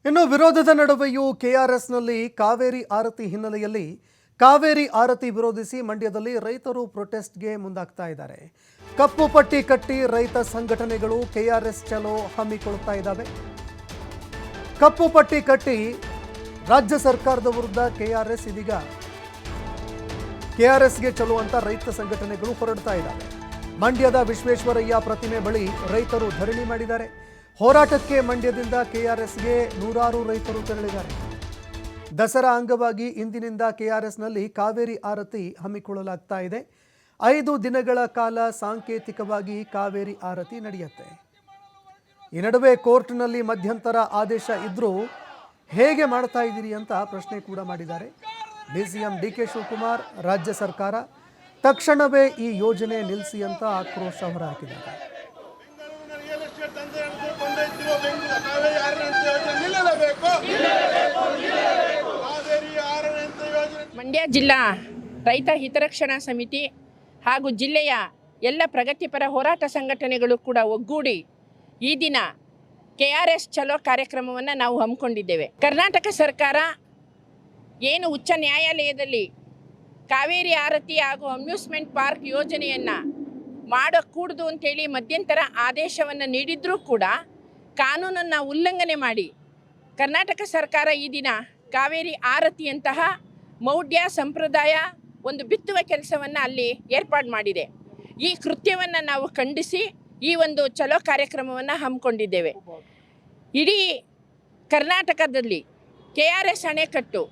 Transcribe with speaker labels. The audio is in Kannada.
Speaker 1: ಇನ್ನು ವಿರೋಧದ ನಡುವೆಯೂ ಕೆಆರ್ಎಸ್ನಲ್ಲಿ ಕಾವೇರಿ ಆರತಿ ಹಿನ್ನೆಲೆಯಲ್ಲಿ ಕಾವೇರಿ ಆರತಿ ವಿರೋಧಿಸಿ ಮಂಡ್ಯದಲ್ಲಿ ರೈತರು ಪ್ರೊಟೆಸ್ಟ್ಗೆ ಮುಂದಾಗ್ತಾ ಇದ್ದಾರೆ. ಕಪ್ಪು ಪಟ್ಟಿ ಕಟ್ಟಿ ರೈತ ಸಂಘಟನೆಗಳು ಕೆಆರ್ಎಸ್ ಚಲೋ ಹಮ್ಮಿಕೊಳ್ತಾ ಇದ್ದಾವೆ. ಕಪ್ಪು ಪಟ್ಟಿ ಕಟ್ಟಿ ರಾಜ್ಯ ಸರ್ಕಾರದ ವಿರುದ್ಧ ಕೆಆರ್ಎಸ್ ಇದೀಗ ಕೆಆರ್ಎಸ್ಗೆ ಚಲೋ ಅಂತ ರೈತ ಸಂಘಟನೆಗಳು ಹೊರಡ್ತಾ ಇದ್ದಾವೆ. ಮಂಡ್ಯದ ವಿಶ್ವೇಶ್ವರಯ್ಯ ಪ್ರತಿಮೆ ಬಳಿ ರೈತರು ಧರಣಿ ಮಾಡಿದ್ದಾರೆ. ಹೋರಾಟಕ್ಕೆ ಮಂಡ್ಯದಿಂದ ಕೆಆರ್ಎಸ್ಗೆ ನೂರಾರು ರೈತರು ತೆರಳಿದ್ದಾರೆ. ದಸರಾ ಅಂಗವಾಗಿ ಇಂದಿನಿಂದ ಕೆಆರ್ಎಸ್ನಲ್ಲಿ ಕಾವೇರಿ ಆರತಿ ಹಮ್ಮಿಕೊಳ್ಳಲಾಗ್ತಾ ಇದೆ. 5 ದಿನಗಳ ಕಾಲ ಸಾಂಕೇತಿಕವಾಗಿ ಕಾವೇರಿ ಆರತಿ ನಡೆಯುತ್ತೆ. ಈ ನಡುವೆ ಕೋರ್ಟ್ನಲ್ಲಿ ಮಧ್ಯಂತರ ಆದೇಶ ಇದ್ರೂ ಹೇಗೆ ಮಾಡ್ತಾ ಇದ್ದೀರಿ ಅಂತ ಪ್ರಶ್ನೆ ಕೂಡ ಮಾಡಿದ್ದಾರೆ. ಡಿಸಿಎಂ ಡಿಕೆ ಶಿವಕುಮಾರ್ ರಾಜ್ಯ ಸರ್ಕಾರ ತಕ್ಷಣವೇ ಈ ಯೋಜನೆ ನಿಲ್ಲಿಸಿ ಅಂತ ಆಕ್ರೋಶ ಹೊರಹಾಕಿದ್ದಾರೆ.
Speaker 2: ಮಂಡ್ಯ ಜಿಲ್ಲಾ ರೈತ ಹಿತರಕ್ಷಣಾ ಸಮಿತಿ ಹಾಗೂ ಜಿಲ್ಲೆಯ ಎಲ್ಲ ಪ್ರಗತಿಪರ ಹೋರಾಟ ಸಂಘಟನೆಗಳು ಕೂಡ ಒಗ್ಗೂಡಿ ಈ ದಿನ ಕೆಆರ್ಎಸ್ ಚಲೋ ಕಾರ್ಯಕ್ರಮವನ್ನು ನಾವು ಹಮ್ಮಿಕೊಂಡಿದ್ದೇವೆ. ಕರ್ನಾಟಕ ಸರ್ಕಾರ ಏನು ಉಚ್ಚ ನ್ಯಾಯಾಲಯದಲ್ಲಿ ಕಾವೇರಿ ಆರತಿ ಹಾಗೂ ಅಮ್ಯೂಸ್ಮೆಂಟ್ ಪಾರ್ಕ್ ಯೋಜನೆಯನ್ನು ಮಾಡಕೂಡದು ಅಂತೇಳಿ ಮಧ್ಯಂತರ ಆದೇಶವನ್ನು ನೀಡಿದ್ರೂ ಕೂಡ ಕಾನೂನನ್ನು ಉಲ್ಲಂಘನೆ ಮಾಡಿ ಕರ್ನಾಟಕ ಸರ್ಕಾರ ಈ ದಿನ ಕಾವೇರಿ ಆರತಿಯಂತಹ ಮೌಢ್ಯ ಸಂಪ್ರದಾಯ ಒಂದು ಬಿತ್ತುವ ಕೆಲಸವನ್ನು ಅಲ್ಲಿ ಏರ್ಪಾಡು ಮಾಡಿದೆ. ಈ ಕೃತ್ಯವನ್ನು ನಾವು ಖಂಡಿಸಿ ಈ ಒಂದು ಚಲೋ ಕಾರ್ಯಕ್ರಮವನ್ನು ಹಮ್ಮಿಕೊಂಡಿದ್ದೇವೆ. ಇಡೀ ಕರ್ನಾಟಕದಲ್ಲಿ ಕೆಆರ್ಎಸ್ ಅಣೆಕಟ್ಟು